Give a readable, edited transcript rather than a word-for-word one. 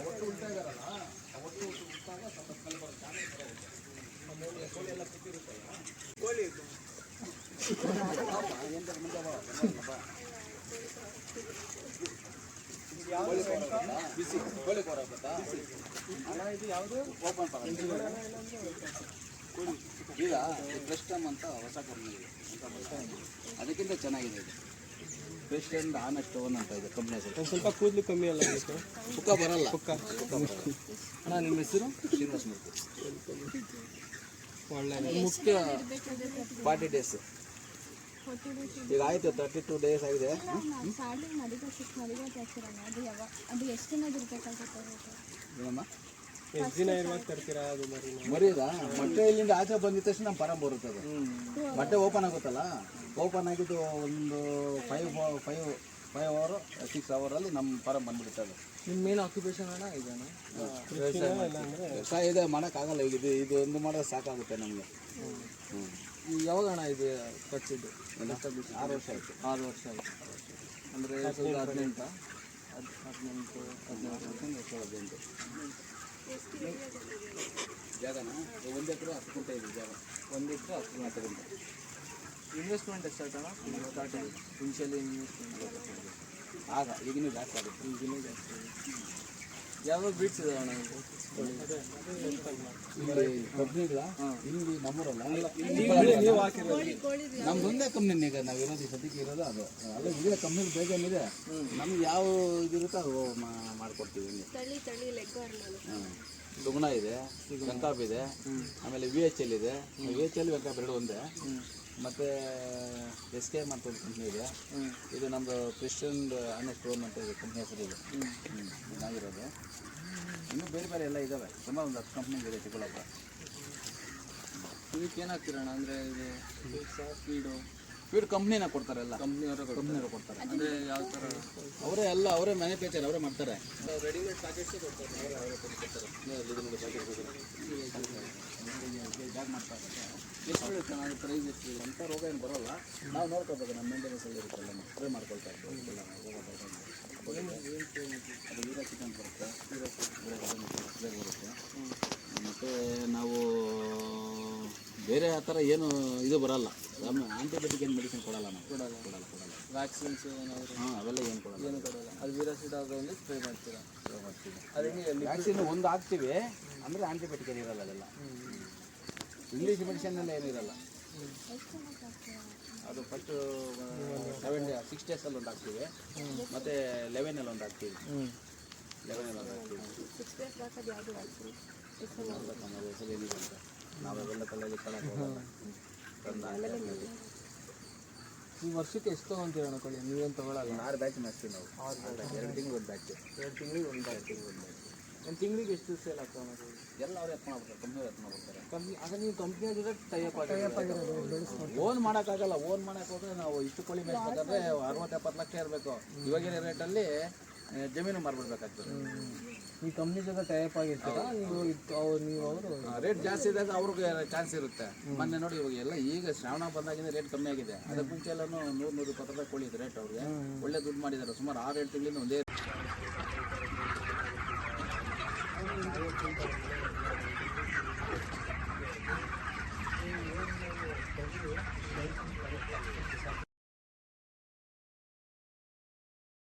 ಅವತ್ತು ಉಂಟಾಗಾರಲ್ಲ ಅವತ್ತು ಉಂಟಾಗ ಸ್ವಲ್ಪ ಸ್ಮೆಲ್ ಬರುತ್ತೆ. ಕೋಳಿ ಎಲ್ಲ ಕೂತಿರುತ್ತಲ್ಲ ಕೋಳಿ ಬಿಸಿ ಕೋಳಿ ಕೂರ ಆಗುತ್ತಾ ಅಲ್ಲ? ಇದು ಯಾವುದು ಓಪನ್ ಪರ ಈಗ ಪ್ರೆಸ್ಟಮ್ ಅಂತ ಹೊಸ ಕಂಪ್ನಿ ಇದೆ, ಅದಕ್ಕಿಂತ ಚೆನ್ನಾಗಿದೆ ಇದು. ಫ್ರೆಶ್ ಆ್ಯಂಡ್ ಆನೆಸ್ಟ್ ಓನ್ ಅಂತ ಇದೆ ಕಂಪ್ನಿ ಹೆಸರು. ಸ್ವಲ್ಪ ಕೂದಲು ಕಮ್ಮಿ ಅಲ್ಲ, ಪುಕ್ಕ ಬರಲ್ಲ. ಅಣ್ಣ ನಿಮ್ಮ ಹೆಸರು? ಶ್ರೀನಿವಾಸ ಮೂರ್ತಿ. ಒಳ್ಳೆ ಮುಖ್ಯ 40 ಡೇಸ್ ಈಗ ಆಯಿತು. 32 ಡೇಸ್ ಆಗಿದೆ. ಏನಮ್ಮ ಎಷ್ಟು ದಿನ ಇರುವಾಗ ತರ್ತೀರಾ ಅದು ಮರಿಯದ? ಮೊಟ್ಟೆ ಇಲ್ಲಿಂದ ಆಚೆ ಬಂದಿದ ತಕ್ಷಣ ನಮ್ಮ ಪರಂ ಬರುತ್ತೆ. ಅದು ಮೊಟ್ಟೆ ಓಪನ್ ಆಗುತ್ತಲ್ಲ, ಓಪನ್ ಆಗಿದ್ದು ಒಂದು 5 ಅವರ್ 6 ಅವರಲ್ಲಿ ನಮ್ಮ ಪರಂ ಬಂದ್ಬಿಡುತ್ತೆ. ಅದು ನಿಮ್ಮ ಮೇನ್ ಆಕ್ಯುಪೇಷನ್ ಅಣ್ಣ ಇದನ್ನು ವ್ಯವಸಾಯ ಇದೆ, ಮಾಡೋಕ್ಕಾಗಲ್ಲ. ಈಗ ಇದು ಒಂದು ಮಾಡೋದು ಸಾಕಾಗುತ್ತೆ ನಮಗೆ. ಯಾವಾಗ ಅಣ್ಣ ಇದು ಕಟ್ಸಿದ್ದು? 6 ವರ್ಷ ಆಯಿತು. 6 ವರ್ಷ ಆಯಿತು. ಅಂದರೆ 18 ಜಾಗನ 1 ಎಕರೆ 10 ಗುಂಟೆ ಇದೆ ಜಾಗ. 1 ಎಕರೆ 10 ಗುಂಟೆ. ಇನ್ವೆಸ್ಟ್ಮೆಂಟ್ ಎಷ್ಟು ಆಯ್ತಣ್ಣ? ಸ್ಟಾರ್ಟಿಂಗ್ ಇನ್ಷಿಯಲಿ ಇನ್ವೆಸ್ಟ್ಮೆಂಟ್ ಆಗ ಈಗಿನೂ ಜಾಸ್ತಿ ಆಗುತ್ತೆ. ಈಗಿನೂ ಜಾಸ್ತಿ. ಯಾವಾಗ ಬೀಟ್ಸ್ ಇದೆ ಅಣ್ಣ ಇಲ್ಲಿ ಕಂಪ್ನಿಗಳ ಇಲ್ಲಿ ನಮ್ಮೂರಲ್ಲ, ನೀವು ಹಾಕಿರೋದು ನಮ್ದೊಂದೇ ಕಂಪ್ನಿ. ಈಗ ನಾವು ಇರೋದು ಸದ್ಯಕ್ಕೆ ಇರೋದು ಅದು ಅಲ್ಲ. ಇದೇ ಕಂಪ್ನಿ ಬೇಜಾನಿದೆ. ನಮ್ಗೆ ಯಾವ ಇದಿರುತ್ತೋ ಅದು ಮಾಡಿಕೊಡ್ತೀವಿ. ಇಲ್ಲಿ ದುಗುಣ ಇದೆ, ವೆಂಕಾಪ್ ಇದೆ, ಆಮೇಲೆ VHL ಇದೆ. VHL ವೆಂಕಾಪ್ 2 ಒಂದೇ. ಮತ್ತು SK ಅಂತ ಒಂದು ಕಂಪ್ನಿ ಇದೆ. ಇದು ನಮ್ಮದು ಫ್ರೆಶ್ ಆ್ಯಂಡ್ ಆನೆಸ್ಟ್ ಓನ್ ಅಂತ ಇದೆ ಕಂಪ್ನಿ ಹೆಸರು. ಇದು ಚೆನ್ನಾಗಿರೋದು. ಇನ್ನೂ ಬೇರೆ ಬೇರೆ ಎಲ್ಲ ಇದ್ದಾವೆ. ಸುಮಾರು ಒಂದು 10 ಕಂಪ್ನಿ ಇದೆ ಚಿಕ್ಕಬಳ್ಳಾಪುರ. ಇದಕ್ಕೆ ಏನಾಗ್ತೀರಣ್ಣ? ಅಂದರೆ ಇದು ಫೀಡ್ ಕಂಪ್ನಿನ ಕೊಡ್ತಾರೆ. ಎಲ್ಲ ಕಂಪ್ನಿಯವರು ಕೊಡ್ತಾರೆ. ಅಂದರೆ ಯಾವ ಥರ? ಅವರೇ ಮ್ಯಾನುಫ್ಯಾಕ್ಚರ್ ಅವರೇ ಮಾಡ್ತಾರೆ. ರೆಡಿಮೇಡ್ ಪ್ಯಾಕೆಟ್ಸು ಕೊಡ್ತಾರೆ. ಅವರೇ ಕೊಡ್ತಾರೆ. ಜಾಗ ಮಾಡ್ತಾರೆ. ಎಷ್ಟು ಬೀಳುತ್ತೆ? ನಾವು ಪ್ರೈಸ್ ಎಷ್ಟು ಅಂತ ರೋಗ ಏನು ಬರೋಲ್ಲ. ನಾವು ನೋಡ್ಕೋಬೇಕು. ನಮ್ಮ ಮೇಂಟೆನೆನ್ಸಲ್ಲಿ ಇರುತ್ತಲ್ಲ, ನಾವು ಸ್ಪ್ರೇ ಮಾಡ್ಕೊಳ್ತಾ ಇರ್ತೀವಿ. ಅದು ವೀರ ಚಿಕನ್ ಬರುತ್ತೆ, ಸ್ಪ್ರೇ ಬರುತ್ತೆ. ಮತ್ತು ನಾವು ಬೇರೆ ಆ ಥರ ಏನು ಇದು ಬರಲ್ಲ. ಆಂಟಿಬಯೋಟಿಕ್ ಏನು ಮೆಡಿಸಿನ್ ಕೊಡಲ್ಲ. ನಾವು ಕೊಡಲ್ಲ. ವ್ಯಾಕ್ಸಿನ್ಸ್ ಏನಾದರೂ? ಅವೆಲ್ಲ ಏನು ಕೊಡಲ್ಲ. ಅದು ವೀರಸಿಡ್ ಆಗೋದು ಸ್ಪ್ರೇ ಮಾಡ್ತೀರಾ? ಅದಕ್ಕೆ ವ್ಯಾಕ್ಸಿನ್ ಒಂದು ಹಾಕ್ತೀವಿ ಅಂದರೆ ಆಂಟಿಬಯೋಟಿಕ್ ಏನಿರಲ್ಲ. ಅದೆಲ್ಲ ಇಂಗ್ಲೀಷ್ ಮೆಡಿಸಿನ್ನೆಲ್ಲ ಏನಿರಲ್ಲ. ಅದು ಫಸ್ಟು 6 ಡೇಸಲ್ಲಿ ಒಂದು ಹಾಕ್ತೀವಿ, ಮತ್ತು 11 ಒಂದು ಹಾಕ್ತೀವಿ. 11 ಒಂದು ಹಾಕ್ತೀವಿ. ಹೆಸರು ಏನಿದೆ ಅಂತ ನಾವೆಲ್ಲ ತಲೆಯಲ್ಲಿ ಕಳಕೋಲ್ಲ. ಈ ವರ್ಷಕ್ಕೆ ಎಷ್ಟು ತೊಗೊತೀರ ಅಣ್ಣ ಕೋಳಿ? ನೀವೇನು ತೊಗೊಳಲ್ಲ? 6 ಬ್ಯಾಚ್ ಮಾಡ್ತೀವಿ ನಾವು. 2 ತಿಂಗಳು ಒಂದು ಬ್ಯಾಚ್. 2 ತಿಂಗಳಿಗೆ ಒಂದು ಒಂದು ತಿಂಗಳಿಗೆ ಎಷ್ಟು ಸೇಲ್ ಆಗ್ತಾವೆ ಅಣ್ಣ? ಎಲ್ಲ ಅವರೇ ಎತ್ಕೊಂಡ್ಬಿಡ್ತಾರೆ. ಕಂಪ್ನಿ ಎತ್ಕೊಂಡ್ಬಿಡ್ತಾರೆ. ಆಗ ನೀವು ಕಂಪ್ನಿಯ ಜೊತೆ ಟೈಅಪ್ ಆಗಿರೋದು. ಓನ್ ಮಾಡೋಕ್ಕಾಗಲ್ಲ. ಓನ್ ಮಾಡೋಕೆ ಹೋದರೆ ನಾವು ಇಷ್ಟು ಕೋಳಿ ಮೇಯಿಸ್ಬೇಕಂದ್ರೆ 60-70 ಲಕ್ಷ ಇರಬೇಕು. ಇವಾಗಿನ ರೇಟಲ್ಲಿ ಜಮೀನು ಮಾರ್ಬಿಡ್ಬೇಕಾಗ್ತದೆ. ಈ ಕಂಪ್ನಿ ಜೊತೆ ಟೈಅಪ್ ಆಗಿರ್ತಾರ ನೀವು? ಅವರು ರೇಟ್ ಜಾಸ್ತಿ ಇದ್ದಾಗ ಅವ್ರಿಗೆ ಚಾನ್ಸ್ ಇರುತ್ತೆ. ಮೊನ್ನೆ ನೋಡಿ ಇವಾಗ ಎಲ್ಲ ಈಗ ಶ್ರಾವಣ ಬಂದಾಗಿಂದ ರೇಟ್ ಕಮ್ಮಿ ಆಗಿದೆ. ಅದಕ್ಕೆ ಮುಂಚೆ ಎಲ್ಲ 100-120 ರೂಪಾಯಿ ಕೋಳಿ ಇದೆ ರೇಟ್. ಅವ್ರಿಗೆ ಒಳ್ಳೆ ದುಡ್ಡು ಮಾಡಿದ್ದಾರೆ. ಸುಮಾರು 6-7 ತಿಂಗಳಿಂದ ಒಂದೇ